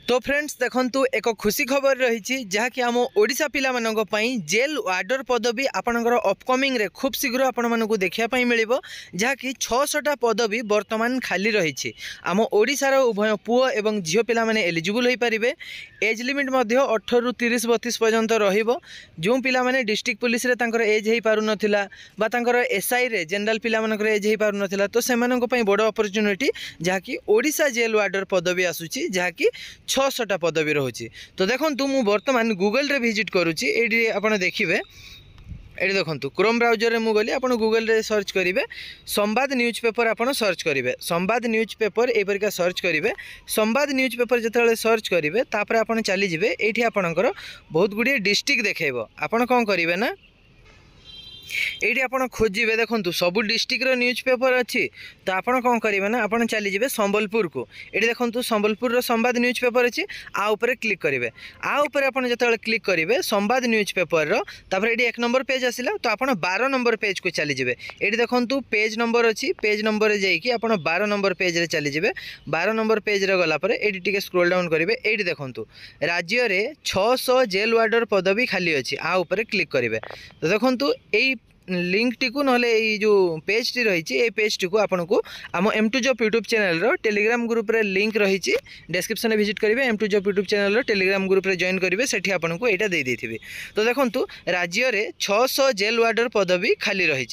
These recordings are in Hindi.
तो फ्रेंड्स देखंतु एक खुशी खबर रही जहाँकि आम ओडिशा पिला मानक पई जेल वार्डर पदवी आपणकर अपकमिंग रे खूब शीघ्र आपण मानकु देखिया पई मिलिबो जहाँकि 600टा पदवी वर्तमान खाली रही आम ओडिशार उभय पुओ एवं झियो पिला माने एलिजिबल होई परिबे। एज लिमिट मध्य 18 रु 30-32 पर्यंत रहिबो। जो पिला माने डिस्ट्रिक्ट पुलिस रे तांकर एज हेई पारु नथिला बा तांकर एसआई रे जनरल पिला मानकर एज हेई पारु नथिला तो सेमानक पई बड़ अपॉर्चुनिटी जहाँकि ओडिशा जेल वार्डर पदवी आसुची जहाँकि 600टा पदवी रोचे। तो देखो मु बर्तमान गूगल रे विजिट करुच्ची ये आपड़ देखिए ये देखो क्रोम ब्राउजर रे मु गली आप गूगल रे सर्च करेंगे संवाद न्यूज पेपर आप सर्च करेंगे संवाद न्यूज पेपर एपरिका सर्च करेंगे। संवाद न्यूज पेपर जो सर्च करेंगे तापर आप चलीजे ये आपणकर बहुत गुड़िए डिस्ट्रिक्ट देखो आपड़ कौन करेंगे ना ये आपड़ खोजे देखो सबू डिस्ट्रिक्ट न्यूज पेपर अच्छी तो आपड़ कौन करेंगे ना आप चलीजे संबलपुर को ये देखो संबलपुर संवाद न्यूज पेपर अच्छी आउपर क्लिक करेंगे आउपर आप जो क्लिक करेंगे संवाद न्यूज पेपर तापर ये 1 नंबर पेज आसला तो आप 12 नंबर पेज को चलीजे। ये देखो पेज नंबर अच्छी पेज नंबर जाकि आप 12 नंबर पेज रे चलीजे 12 नंबर पेज रे गलापर ये स्क्रोल डाउन करेंगे ये देखो राज्य में 600 जेल वार्डर पदवी खाली अच्छी आउपर क्लिक करेंगे। तो देखो यही लिंक टी को ना जो पेज टी रही है पेज टी को आपन को आम M2 जॉब यूट्यूब चैनल रो टेलीग्राम ग्रुप रे लिंक रही डिस्क्रिप्शन में विजिट करेंगे M2 जॉब यूट्यूब चैनल रो टेलीग्राम ग्रुप रे जॉइन करेंगे सेठी आपन को एटा दे देथिबे। तो देखंतु राज्य रे 600 जेल वार्डर पदवी खाली रही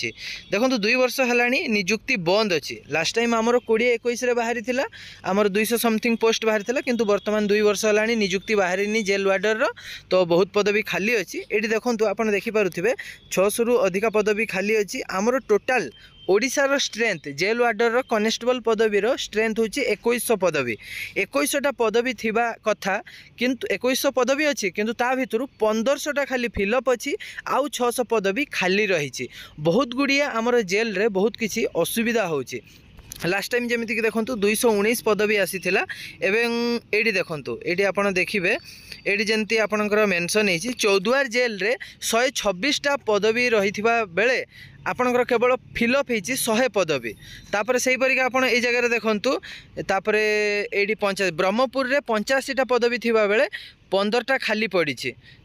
देखंतु 2 वर्ष हलानी नियुक्ति बंद अछि। लास्ट टाइम हमर 2021 रे बाहरी थिला हमर 200 समथिंग पोस्ट बाहरी थिला किंतु वर्तमान 2 वर्ष हलानी नियुक्ति बाहरीनी जेल वार्डर रो तो बहुत पदवी खाली अछि। एटी देखंतु आपन देखि पारुथिबे 600 रु अधिक पदवी खाली अच्छी। आमर टोटाल ओडिशार स्ट्रेंथ जेल वार्डर कनेस्टेबल पदवीर स्ट्रेंथ हूँ 2100 पदवी 2100टा पदवी थिबा कथा किंतु 2100 पदवी अच्छी किंतु ता भितर 1500टा खाली फिलअप अच्छी आउ 600 पदवी खाली रही। बहुत गुड़िए आमर जेल रे बहुत किसी असुविधा होची। लास्ट टाइम जमीक देखो 219 पदवी आसीथिला एवं एडी देखो ये आप देखिए ये जमी आपणकर मेंशन है चौद्वार जेल रे 126टा पदवी रही बेले आपणकर केवल फिलअप होती 100 पदवी तापर से परिका आप जगह देखूँ तापर ये ब्रह्मपुर रे 85टा पदवी थिबा बेले 15टा खाली पड़ी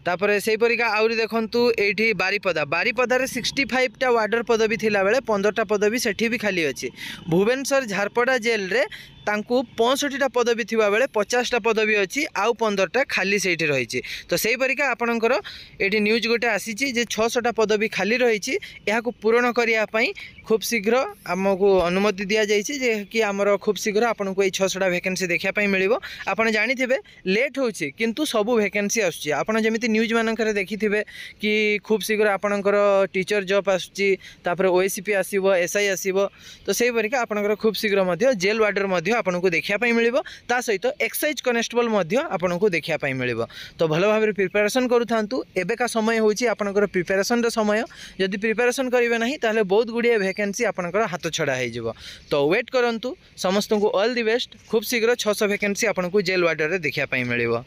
तापर से परिका आउरी देखंतु एठी बारीपदा रे 65टा वार्डर पदवी थिला बेले 15टा पदवी सेठी भी खाली अच्छी। भुवनेश्वर झारपड़ा जेल रे तांकु 65टा पदवी थिबा बेले 50टा पदवी अच्छी आउ 15टा खाली सेठी रही। तो से परिका आपणकर एठी न्यूज गोटे आसीची जे 600टा पदवी खाली रही याकु पूरण करिया पई खूब शीघ्र आमको अनुमति दिया जाइए जे कि आमर खूब शीघ्र आपन को 600टा वैकेंसी देखा पाई मिलिबो। आपन जानिथिबे लेट होछि किंतु सबु वैकेंसी आसुची आपन जेमिति न्यूज मानकर देखिथिबे कि खूब शीघ्र आपनकर टीचर जॉब आसुची तापर ओएसीपी आसीबो एसआई आसीबो तो सेही परिका आपनकर खूब शीघ्र मध्य जेल वार्डर मध्य आपन को देखा पाई मिलिबो ता सहित एक्साइज कनेस्टेबल मध्य आपन को देखा पाई मिलिबो। तो भलो भाबरे प्रिपरेशन करूथांतु एबेका समय होछि आपनकर प्रिपरेशन रे समय जदि प्रिपरेशन करिवे नाही ताहले बहुत गुडिए वैकेंसी आपनकर हाथ छड़ा हो जिवो। तो वेट करंतु समस्त को ऑल द बेस्ट खूब शीघ्र 600 वैकेंसी आपन को जेल वार्डर रे देखा पाई मिलिबो।